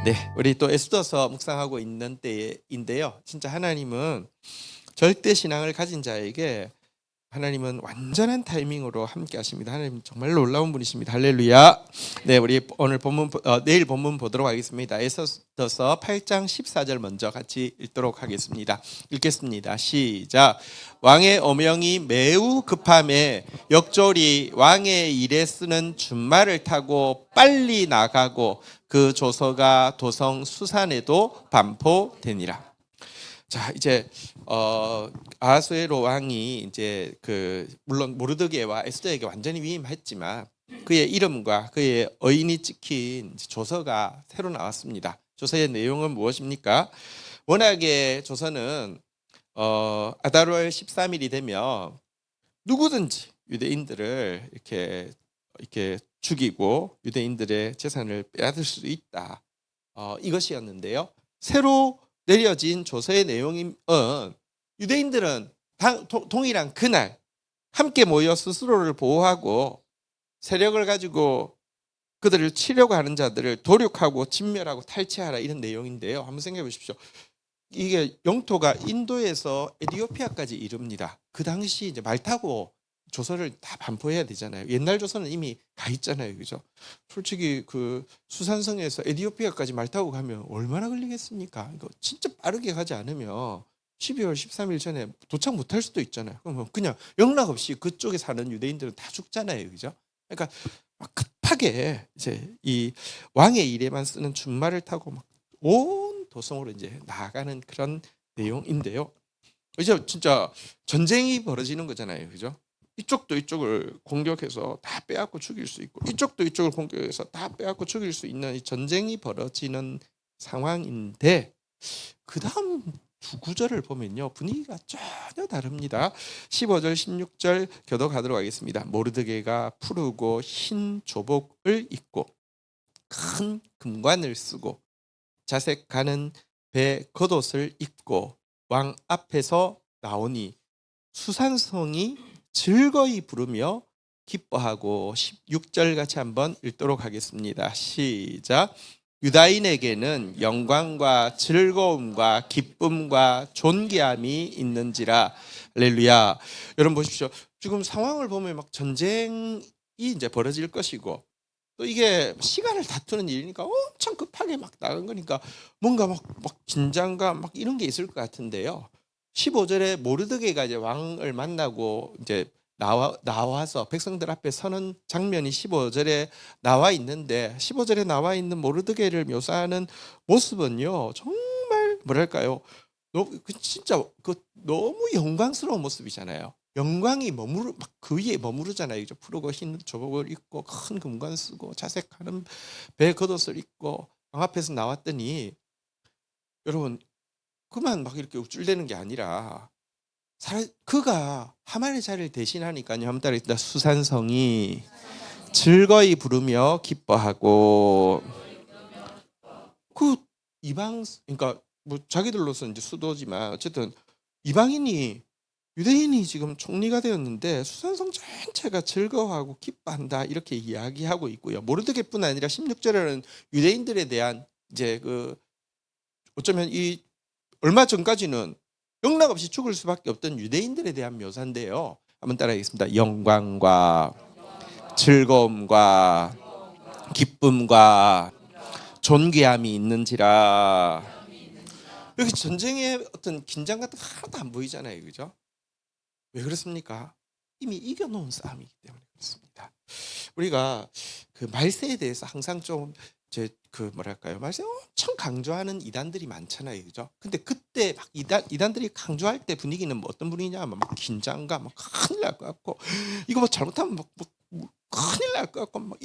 네, 우리 또 에스더서 묵상하고 있는 때인데요. 진짜 하나님은 절대 신앙을 가진 자에게 하나님은 완전한 타이밍으로 함께 하십니다. 하나님 정말 놀라운 분이십니다. 할렐루야. 네, 우리 오늘 본문 내일 본문 보도록 하겠습니다. 에스더서 8장 14절 먼저 같이 읽도록 하겠습니다. 읽겠습니다. 시작. 왕의 어명이 매우 급함에 역졸이 왕의 일에 쓰는 준말을 타고 빨리 나가고 그 조서가 도성 수산에도 반포되니라. 자, 이제 아하수에로 왕이 이제 물론 모르드게와 에스더에게 완전히 위임했지만 그의 이름과 그의 어인이 찍힌 조서가 새로 나왔습니다. 조서의 내용은 무엇입니까? 워낙에 조서는 아달월 13일이 되면 누구든지 유대인들을 이렇게 죽이고 유대인들의 재산을 빼앗을 수 있다. 이것이었는데요. 새로 내려진 조서의 내용은 유대인들은 동일한 그날 함께 모여 스스로를 보호하고 세력을 가지고 그들을 치려고 하는 자들을 도륙하고 진멸하고 탈취하라, 이런 내용인데요. 한번 생각해 보십시오. 이게 영토가 인도에서 에티오피아까지 이릅니다. 그 당시 이제 말 타고 조서를 다 반포해야 되잖아요. 옛날 조서는 이미 가 있잖아요, 그죠? 솔직히 그 수산성에서 에티오피아까지 말 타고 가면 얼마나 걸리겠습니까? 이거 진짜 빠르게 가지 않으면 12월 13일 전에 도착 못할 수도 있잖아요. 그러면 그냥 영락 없이 그쪽에 사는 유대인들은 다 죽잖아요, 그죠? 그러니까 막 급하게 이제 이 왕의 일에만 쓰는 준말을 타고 막 온 도성으로 이제 나아가는 그런 내용인데요. 이제 진짜 전쟁이 벌어지는 거잖아요, 그죠? 이쪽도 이쪽을 공격해서 다 빼앗고 죽일 수 있고 이쪽도 이쪽을 공격해서 다 빼앗고 죽일 수 있는 이 전쟁이 벌어지는 상황인데 그 다음 두 구절을 보면요, 분위기가 전혀 다릅니다. 15절 16절 교독하도록 하겠습니다. 모르드게가 푸르고 흰 조복을 입고 큰 금관을 쓰고 자색하는 배 겉옷을 입고 왕 앞에서 나오니 수산성이 즐거이 부르며 기뻐하고 16절 같이 한번 읽도록 하겠습니다. 시작. 유다인에게는 영광과 즐거움과 기쁨과 존귀함이 있는지라. 할렐루야. 여러분 보십시오. 지금 상황을 보면 막 전쟁이 이제 벌어질 것이고 또 이게 시간을 다투는 일이니까 엄청 급하게 막 나간 거니까 뭔가 막 긴장감 막 이런 게 있을 것 같은데요. 15절에 모르드게가 이제 왕을 만나고 이제 나와서 백성들 앞에 서는 장면이 15절에 나와 있는데 15절에 나와 있는 모르드게를 묘사하는 모습은요, 정말 뭐랄까요? 진짜 너무 영광스러운 모습이잖아요. 영광이 막 그 위에 머무르잖아요. 푸르고 흰 조복을 입고 큰 금관 쓰고 자색하는 배 겉옷을 입고 왕 앞에서 나왔더니 여러분 그만 막 이렇게 우쭐대는 게 아니라 그가 하만의 자리를 대신하니까요. 한번 따라했다. 수산성이 즐거이 부르며 기뻐하고 그 이방 그러니까 뭐 자기들로서 이제 수도지만 어쨌든 이방인이 유대인이 지금 총리가 되었는데 수산성 전체가 즐거워하고 기뻐한다, 이렇게 이야기하고 있고요. 모르드게뿐 아니라 16절에는 유대인들에 대한 이제 어쩌면 이 얼마 전까지는 영락 없이 죽을 수밖에 없던 유대인들에 대한 묘사인데요. 한번 따라하겠습니다. 영광과 즐거움과 기쁨과 존귀함이 있는지라. 여기 전쟁의 어떤 긴장 같은 거 하나도 안 보이잖아요, 그죠? 왜 그렇습니까? 이미 이겨놓은 싸움이기 때문에 그렇습니다. 우리가 그 말세에 대해서 항상 좀 뭐랄까요, 말세 엄청 강조하는 이단들이 많잖아요, 그죠? 근데 그때 막 이단들이 강조할 때 분위기는 뭐 어떤 분위기냐면 막 긴장감, 막 큰일 날 것 같고 이거 뭐 잘못하면 막 큰일 날 것 같고 막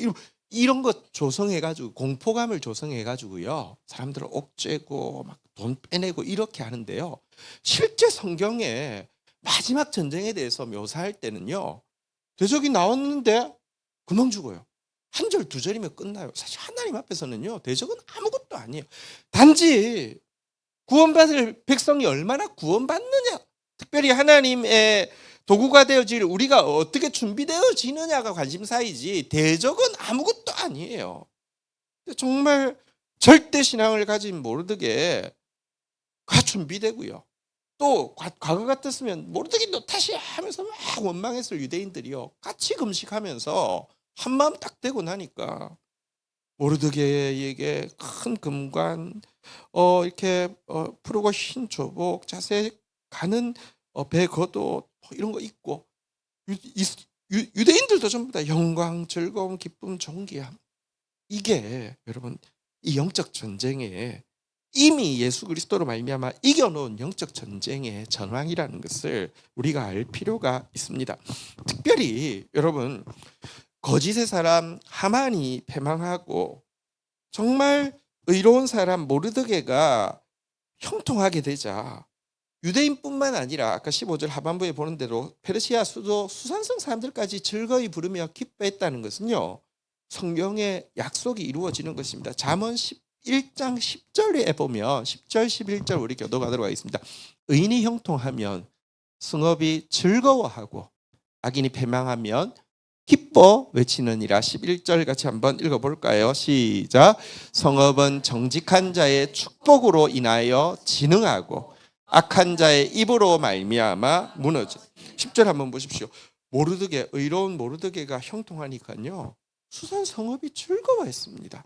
이런 것 조성해가지고 공포감을 조성해가지고요, 사람들을 옥죄고 막 돈 빼내고 이렇게 하는데요. 실제 성경에 마지막 전쟁에 대해서 묘사할 때는요, 대적이 나왔는데 금방 죽어요. 한 절 두 절이면 끝나요. 사실 하나님 앞에서는요, 대적은 아무것도 아니에요. 단지 구원받을 백성이 얼마나 구원받느냐, 특별히 하나님의 도구가 되어질 우리가 어떻게 준비되어지느냐가 관심사이지 대적은 아무것도 아니에요. 정말 절대 신앙을 가진 모르드게가 준비되고요. 또 과거 같았으면 모르드게 너 탓이야 하면서 막 원망했을 유대인들이요. 같이 금식하면서 한마음 딱 되고 나니까 모르드게에게 큰 금관, 이렇게 푸르고 흰 조복, 자세 가는 배 겉옷 이런 거 입고 유대인들도 전부 다 영광, 즐거움, 기쁨, 존귀함. 이게 여러분 이 영적 전쟁에 이미 예수 그리스도로 말미암아 이겨놓은 영적 전쟁의 전황이라는 것을 우리가 알 필요가 있습니다. 특별히 여러분 거짓의 사람 하만이 패망하고 정말 의로운 사람 모르드게가 형통하게 되자 유대인뿐만 아니라 아까 15절 하반부에 보는 대로 페르시아 수도 수산성 사람들까지 즐거이 부르며 기뻐했다는 것은요. 성경의 약속이 이루어지는 것입니다. 잠언 11장 10절에 보면 10절 11절 우리 교도가 들어가 있습니다. 의인이 형통하면 성읍이 즐거워하고 악인이 패망하면 기뻐 외치느니라. 11절 같이 한번 읽어볼까요? 시작. 성읍은 정직한 자의 축복으로 인하여 진흥하고 악한 자의 입으로 말미암아 무너져. 10절 한번 보십시오. 모르드게, 의로운 모르드게가 형통하니까요 수산 성읍이 즐거워했습니다.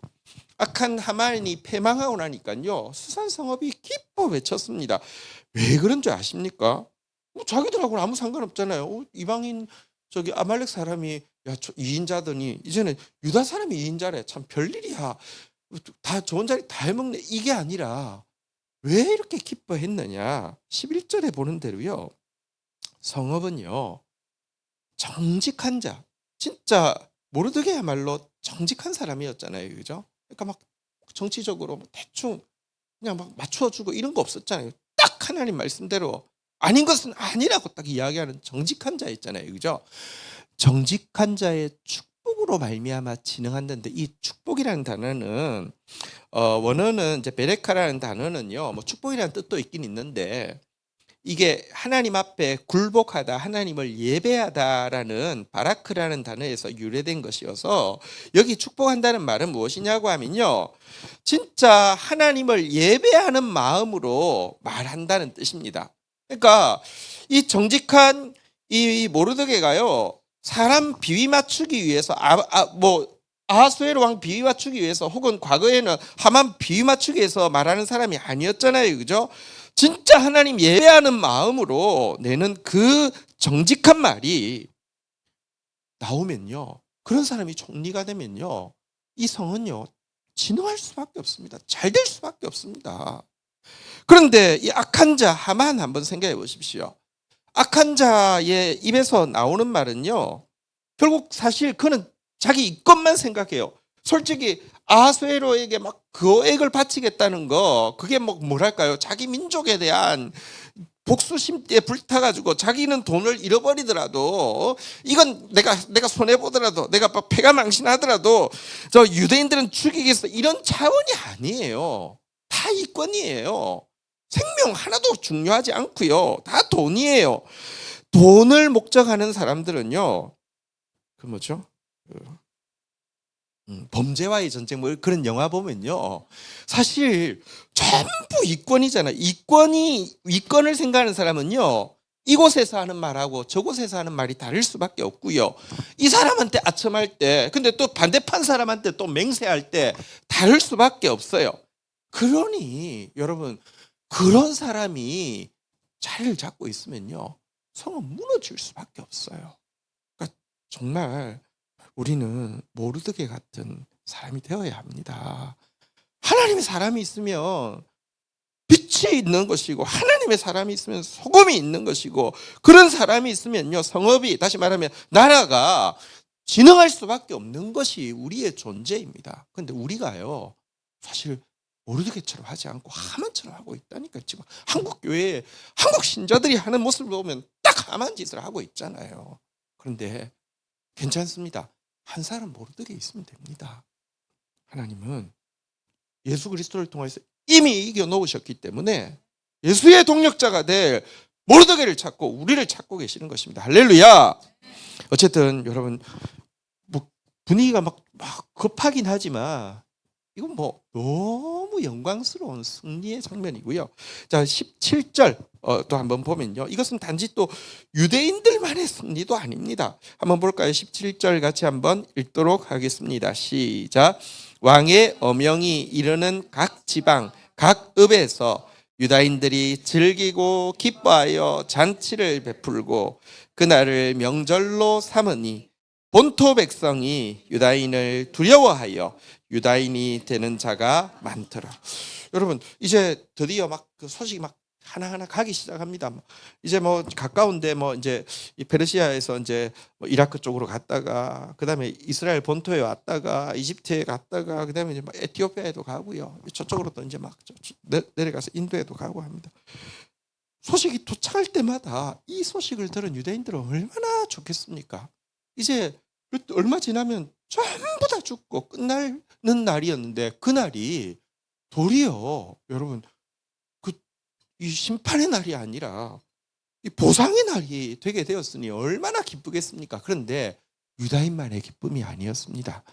악한 하만이 패망하고 나니까요 수산 성읍이 기뻐 외쳤습니다. 왜 그런 줄 아십니까? 자기들하고는 아무 상관없잖아요. 이방인 저기 아말렉 사람이 이인자더니 이제는 유다 사람이 이인자래. 참 별일이야. 다 좋은 자리 다 해먹네. 이게 아니라 왜 이렇게 기뻐했느냐? 11절에 보는 대로요. 성읍은요. 정직한 자. 진짜 모르드게야말로 정직한 사람이었잖아요. 그죠? 그러니까 막 정치적으로 대충 그냥 막 맞춰주고 이런 거 없었잖아요. 딱 하나님 말씀대로 아닌 것은 아니라고 딱 이야기하는 정직한 자였잖아요. 그죠? 정직한 자의 축복으로 말미암아 진흥한다는데 이 축복이라는 단어는 원어는 이제 베레카라는 단어는요. 뭐 축복이라는 뜻도 있긴 있는데 이게 하나님 앞에 굴복하다, 하나님을 예배하다라는 바라크라는 단어에서 유래된 것이어서 여기 축복한다는 말은 무엇이냐고 하면요. 진짜 하나님을 예배하는 마음으로 말한다는 뜻입니다. 그러니까 이 정직한 이 모르드게가요. 사람 비위 맞추기 위해서 아하수에로 왕 비위 맞추기 위해서 혹은 과거에는 하만 비위 맞추기 위해서 말하는 사람이 아니었잖아요. 그죠? 진짜 하나님 예배하는 마음으로 내는 그 정직한 말이 나오면요. 그런 사람이 총리가 되면요. 이 성은요. 진흥할 수밖에 없습니다. 잘 될 수밖에 없습니다. 그런데 이 악한 자 하만 한번 생각해 보십시오. 악한 자의 입에서 나오는 말은요. 결국 사실 그는 자기 이것만 생각해요. 솔직히 아하수에로에게 막 거액을 바치겠다는 거 그게 뭐랄까요? 자기 민족에 대한 복수심에 불타가지고 자기는 돈을 잃어버리더라도 이건 내가 손해 보더라도 내가 패가 망신하더라도 저 유대인들은 죽이겠어 이런 차원이 아니에요. 다 이권이에요. 생명 하나도 중요하지 않고요. 다 돈이에요. 돈을 목적하는 사람들은요. 그 뭐죠? 범죄와의 전쟁 뭐 그런 영화 보면요. 사실 전부 이권이잖아요. 이권을 생각하는 사람은요. 이곳에서 하는 말하고 저곳에서 하는 말이 다를 수밖에 없고요. 이 사람한테 아첨할 때 근데 또 반대판 사람한테 또 맹세할 때 다를 수밖에 없어요. 그러니 여러분 그런 사람이 자리를 잡고 있으면요. 성은 무너질 수밖에 없어요. 그러니까 정말 우리는 모르드게 같은 사람이 되어야 합니다. 하나님의 사람이 있으면 빛이 있는 것이고 하나님의 사람이 있으면 소금이 있는 것이고 그런 사람이 있으면요. 성읍이 다시 말하면 나라가 진흥할 수밖에 없는 것이 우리의 존재입니다. 그런데 우리가요. 사실 모르드게처럼 하지 않고 하만처럼 하고 있다니까. 지금 한국 교회에 한국 신자들이 하는 모습을 보면 딱 하만 짓을 하고 있잖아요. 그런데 괜찮습니다. 한 사람 모르드게 있으면 됩니다. 하나님은 예수 그리스도를 통해서 이미 이겨 놓으셨기 때문에 예수의 동력자가 될 모르드게를 찾고 우리를 찾고 계시는 것입니다. 할렐루야. 어쨌든 여러분 분위기가 막 급하긴 하지만 이건 뭐 너무 영광스러운 승리의 장면이고요. 자, 17절 또 한번 보면요. 이것은 단지 또 유대인들만의 승리도 아닙니다. 한번 볼까요? 17절 같이 한번 읽도록 하겠습니다. 시작. 왕의 어명이 이르는 각 지방 각 읍에서 유다인들이 즐기고 기뻐하여 잔치를 베풀고 그날을 명절로 삼으니 본토 백성이 유다인을 두려워하여 유다인이 되는 자가 많더라. 여러분, 이제 드디어 막 그 소식이 막 하나하나 가기 시작합니다. 이제 뭐 가까운데 뭐 이제 이 페르시아에서 이제 뭐 이라크 쪽으로 갔다가 그다음에 이스라엘 본토에 왔다가 이집트에 갔다가 그다음에 이제 막 에티오피아에도 가고요. 저쪽으로 또 이제 막 내려가서 인도에도 가고 합니다. 소식이 도착할 때마다 이 소식을 들은 유대인들은 얼마나 좋겠습니까? 이제 얼마 지나면 전부 다 죽고 끝나는 날이었는데 그날이 도리어 여러분 이 심판의 날이 아니라 이 보상의 날이 되게 되었으니 얼마나 기쁘겠습니까? 그런데 유다인만의 기쁨이 아니었습니다.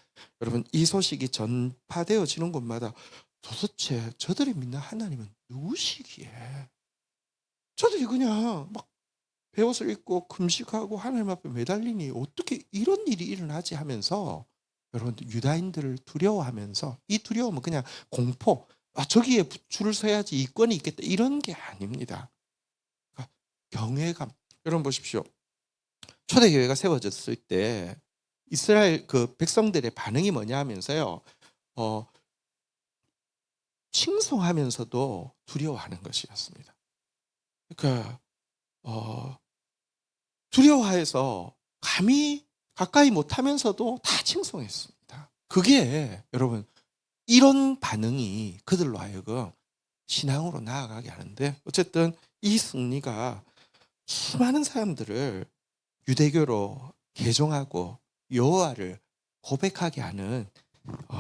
여러분, 이 소식이 전파되어지는 곳마다 도대체 저들이 믿는 하나님은 누구시기에 저들이 그냥 막 베옷을 입고 금식하고 하나님 앞에 매달리니 어떻게 이런 일이 일어나지 하면서 여러분 유다인들을 두려워하면서 이 두려움은 그냥 공포, 저기에 줄을 서야지 이권이 있겠다 이런 게 아닙니다. 그러니까 경외감. 여러분 보십시오. 초대교회가 세워졌을 때 이스라엘 그 백성들의 반응이 뭐냐 하면서요. 칭송하면서도 두려워하는 것이었습니다. 그러니까 두려워해서 감히 가까이 못하면서도 다 칭송했습니다. 그게 여러분 이런 반응이 그들로 하여금 신앙으로 나아가게 하는데 어쨌든 이 승리가 수많은 사람들을 유대교로 개종하고 여호와를 고백하게 하는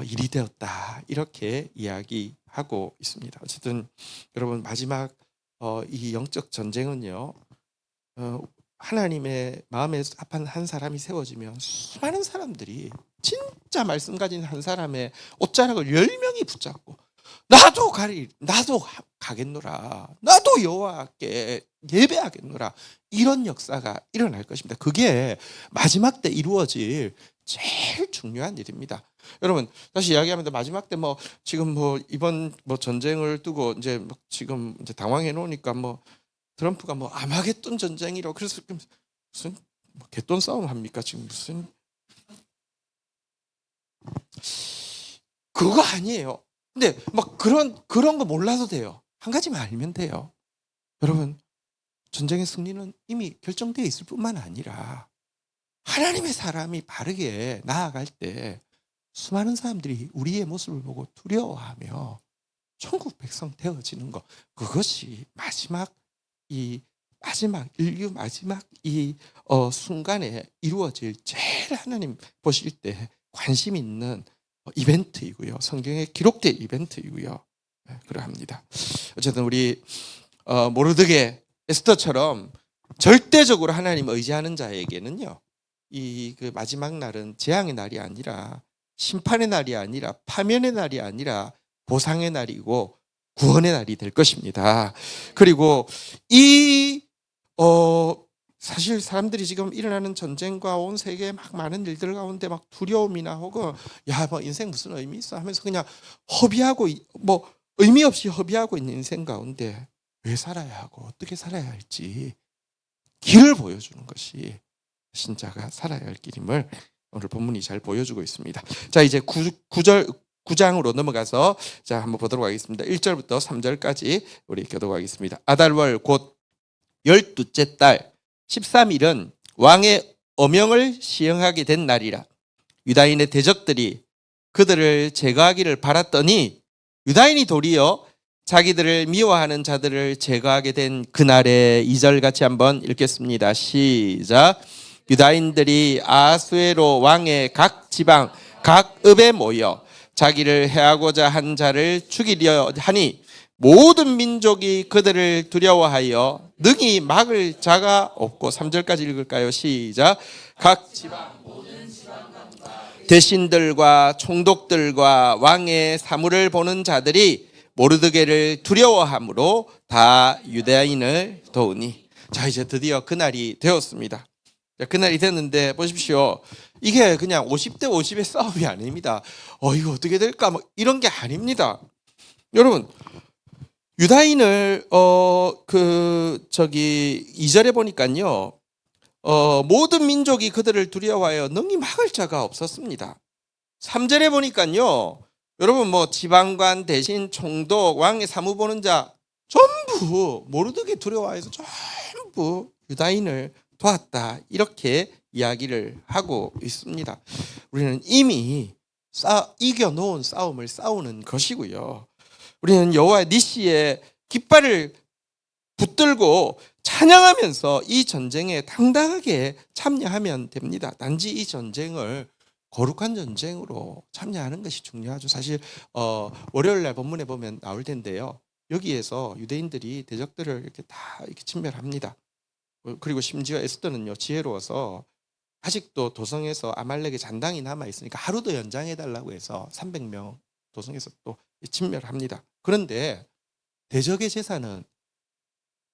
일이 되었다 이렇게 이야기하고 있습니다. 어쨌든 여러분 마지막 이 영적 전쟁은요 하나님의 마음에 합한 한 사람이 세워지면 수많은 사람들이 진짜 말씀 가진 한 사람의 옷자락을 10명이 붙잡고 나도 가겠노라 나도 여호와께 예배하겠노라 이런 역사가 일어날 것입니다. 그게 마지막 때 이루어질 제일 중요한 일입니다. 여러분 다시 이야기하면 마지막 때 뭐 지금 뭐 이번 뭐 전쟁을 두고 이제 막 지금 이제 당황해 놓으니까 뭐 트럼프가 뭐 아마겟돈 전쟁이라고 그래서 무슨 뭐 갯돈 싸움 합니까 지금 무슨 그거 아니에요. 근데 막 그런 거 몰라도 돼요. 한 가지만 알면 돼요. 여러분 전쟁의 승리는 이미 결정되어 있을 뿐만 아니라 하나님의 사람이 바르게 나아갈 때 수많은 사람들이 우리의 모습을 보고 두려워하며 천국 백성 되어지는 것 그것이 인류 마지막 이 순간에 이루어질 제일 하나님 보실 때 관심 있는 이벤트이고요. 성경에 기록된 이벤트이고요. 그러합니다. 어쨌든 우리 모르드게 에스더처럼 절대적으로 하나님 의지하는 자에게는요. 이 그 마지막 날은 재앙의 날이 아니라 심판의 날이 아니라 파면의 날이 아니라 보상의 날이고 구원의 날이 될 것입니다. 그리고 이 사실 사람들이 지금 일어나는 전쟁과 온 세계의 막 많은 일들 가운데 막 두려움이나 혹은 뭐 인생 무슨 의미 있어 하면서 그냥 허비하고 뭐 의미 없이 허비하고 있는 인생 가운데 왜 살아야 하고 어떻게 살아야 할지 길을 보여주는 것이 신자가 살아야 할 길임을 오늘 본문이 잘 보여주고 있습니다. 자 이제 9장으로 넘어가서 자 한번 보도록 하겠습니다. 1절부터 3절까지 우리 교독하겠습니다. 아달월 곧 12째 달 13일은 왕의 어명을 시행하게 된 날이라. 유다인의 대적들이 그들을 제거하기를 바랐더니 유다인이 도리어 자기들을 미워하는 자들을 제거하게 된 그날에 2절 같이 한번 읽겠습니다. 시작. 유다인들이 아하수에로 왕의 각 지방 각 읍에 모여 자기를 해하고자 한 자를 죽이려 하니 모든 민족이 그들을 두려워하여 능히 막을 자가 없고 3절까지 읽을까요? 시작. 각 지방 대신들과 총독들과 왕의 사물을 보는 자들이 모르드게를 두려워함으로 다 유대인을 도우니. 자, 이제 드디어 그날이 되었습니다. 그날이 됐는데 보십시오. 이게 그냥 50대 50의 싸움이 아닙니다. 이거 어떻게 될까? 뭐 이런 게 아닙니다. 여러분, 유다인을 2절에 보니까요. 모든 민족이 그들을 두려워하여 능히 막을 자가 없었습니다. 3절에 보니까요. 여러분 뭐 지방관, 대신, 총독, 왕의 사무 보는 자 전부 모르드게 두려워해서 전부 유다인을 도왔다. 이렇게 이야기를 하고 있습니다. 우리는 이미 이겨놓은 싸움을 싸우는 것이고요. 우리는 여호와 니시의 깃발을 붙들고 찬양하면서 이 전쟁에 당당하게 참여하면 됩니다. 단지 이 전쟁을 거룩한 전쟁으로 참여하는 것이 중요하죠. 사실 월요일 날 본문에 보면 나올 텐데요. 여기에서 유대인들이 대적들을 이렇게 다 이렇게 침멸합니다. 그리고 심지어 에스더는요 지혜로워서 아직도 도성에서 아말렉의 잔당이 남아 있으니까 하루 더 연장해 달라고 해서 300명 도성에서 또 침멸합니다. 그런데 대적의 제사는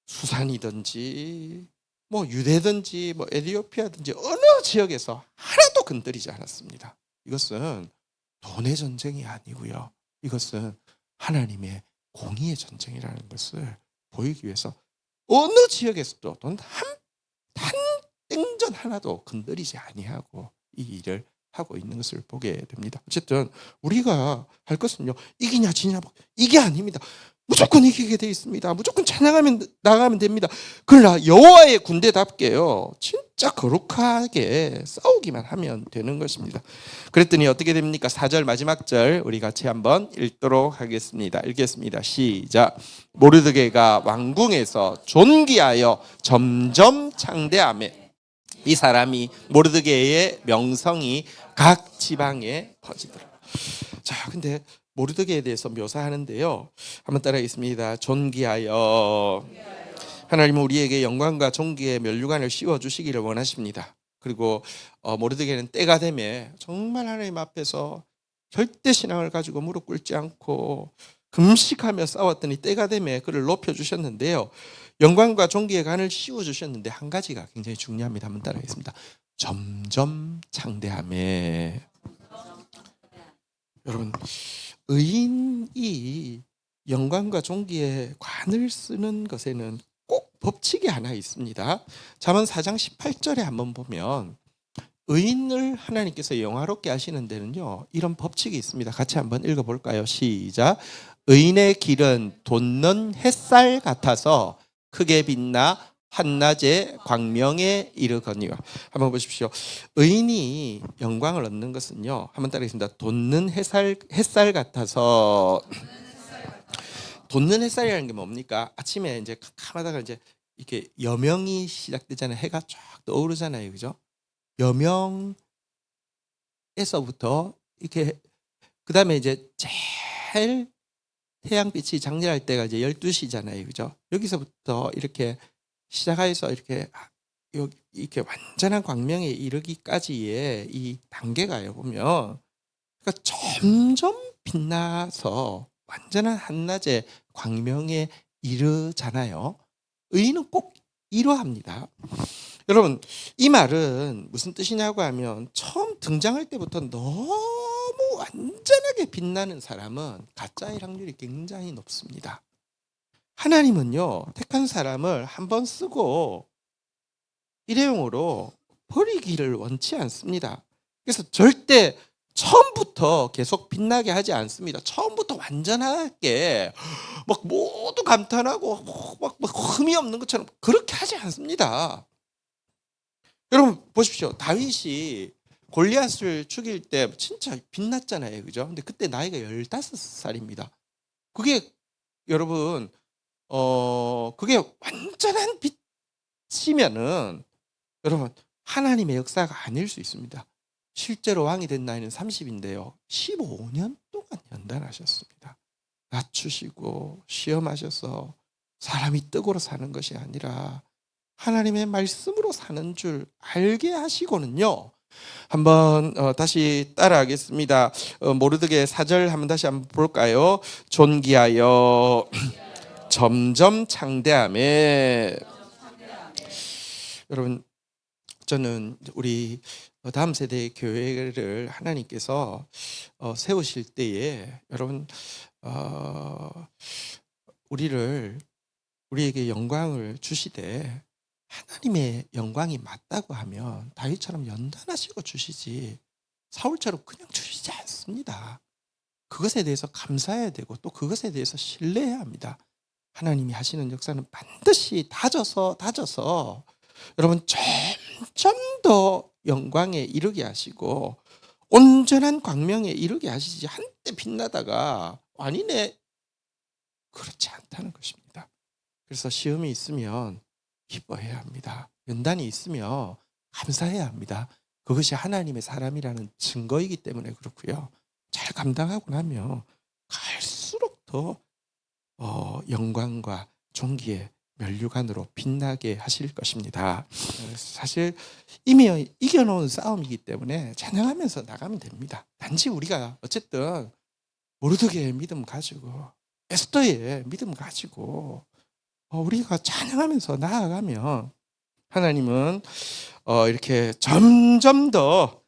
수산이든지 뭐 유대든지 뭐 에티오피아든지 어느 지역에서 하나도 건드리지 않았습니다. 이것은 돈의 전쟁이 아니고요. 이것은 하나님의 공의의 전쟁이라는 것을 보이기 위해서 어느 지역에서도 단 땡전 하나도 건드리지 아니하고 이 일을 하고 있는 것을 보게 됩니다. 어쨌든 우리가 할 것은요, 이기냐 지냐 이게 아닙니다. 무조건 이기게 되어 있습니다. 무조건 찬양하면 나가면 됩니다. 그러나 여호와의 군대답게요, 진짜 거룩하게 싸우기만 하면 되는 것입니다. 그랬더니 어떻게 됩니까? 4절 마지막 절 우리 같이 한번 읽도록 하겠습니다. 읽겠습니다. 시작. 모르드게가 왕궁에서 존귀하여 점점 창대하며 이 사람이 모르드게의 명성이 각 지방에 퍼지더라. 자, 근데 모르드게에 대해서 묘사하는데요. 한번 따라하겠습니다. 존귀하여. 하나님은 우리에게 영광과 존귀의 면류관을 씌워 주시기를 원하십니다. 그리고 모르드게는 때가 되면 정말 하나님 앞에서 절대 신앙을 가지고 무릎 꿇지 않고 금식하며 싸웠더니 때가 되면 그를 높여 주셨는데요. 영광과 존귀의 관을 씌워 주셨는데 한 가지가 굉장히 중요합니다. 한번 따라하겠습니다. 점점 창대하며. 여러분, 의인이 영광과 존귀의 관을 쓰는 것에는 꼭 법칙이 하나 있습니다. 잠언 4장 18절에 한번 보면 의인을 하나님께서 영화롭게 하시는 데는요, 이런 법칙이 있습니다. 같이 한번 읽어볼까요? 시작. 의인의 길은 돋는 햇살 같아서 크게 빛나 한낮의 광명에 이르거니와. 한번 보십시오. 의인이 영광을 얻는 것은요, 한번 따라하겠습니다. 돋는 햇살 같아서. 돋는 햇살이라는 게 뭡니까? 아침에 이제 캄캄하다가 이제 이렇게 여명이 시작되잖아요. 해가 쫙 떠오르잖아요, 그죠? 여명에서부터 이렇게 그 다음에 이제 제일 태양빛이 장렬할 때가 이제 12시잖아요, 그죠? 여기서부터 이렇게 시작해서 이렇게 완전한 광명에 이르기까지의 이 단계가요 보면, 그러니까 점점 빛나서 완전한 한낮의 광명에 이르잖아요. 의인은 꼭 이러합니다. 여러분, 이 말은 무슨 뜻이냐고 하면 처음 등장할 때부터 너무 완전하게 빛나는 사람은 가짜일 확률이 굉장히 높습니다. 하나님은요, 택한 사람을 한번 쓰고 일회용으로 버리기를 원치 않습니다. 그래서 절대 처음부터 계속 빛나게 하지 않습니다. 처음부터 완전하게 막 모두 감탄하고 막 흠이 없는 것처럼 그렇게 하지 않습니다. 여러분 보십시오. 다윗이 골리앗을 죽일 때 진짜 빛났잖아요, 그죠? 근데 그때 나이가 15살입니다. 그게 여러분 그게 완전한 빛이면은 여러분 하나님의 역사가 아닐 수 있습니다. 실제로 왕이 된 나이는 30인데요. 15년 동안 연단하셨습니다. 낮추시고 시험하셔서 사람이 떡으로 사는 것이 아니라 하나님의 말씀으로 사는 줄 알게 하시고는요, 한번 다시 따라하겠습니다. 모르드게 4절 한번 다시 한번 볼까요? 존귀하여 점점 창대함에. 여러분, 저는 우리 다음 세대의 교회를 하나님께서 세우실 때에 여러분 우리에게 영광을 주시되 하나님의 영광이 맞다고 하면 다윗처럼 연단하시고 주시지 사울처럼 그냥 주시지 않습니다. 그것에 대해서 감사해야 되고 또 그것에 대해서 신뢰해야 합니다. 하나님이 하시는 역사는 반드시 다져서 여러분 점점 더 영광에 이르게 하시고 온전한 광명에 이르게 하시지 한때 빛나다가 아니네, 그렇지 않다는 것입니다. 그래서 시험이 있으면 기뻐해야 합니다. 연단이 있으면 감사해야 합니다. 그것이 하나님의 사람이라는 증거이기 때문에 그렇고요. 잘 감당하고 나면 갈수록 더 영광과 존귀의 면류관으로 빛나게 하실 것입니다. 사실 이미 이겨놓은 싸움이기 때문에 찬양하면서 나가면 됩니다. 단지 우리가 어쨌든 모르드게의 믿음 가지고 에스더의 믿음 가지고 우리가 찬양하면서 나아가면 하나님은 이렇게 점점 더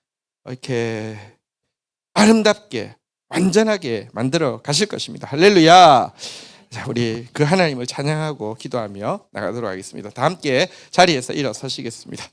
이렇게 아름답게 완전하게 만들어 가실 것입니다. 할렐루야. 자, 우리 그 하나님을 찬양하고 기도하며 나가도록 하겠습니다. 다 함께 자리에서 일어서시겠습니다.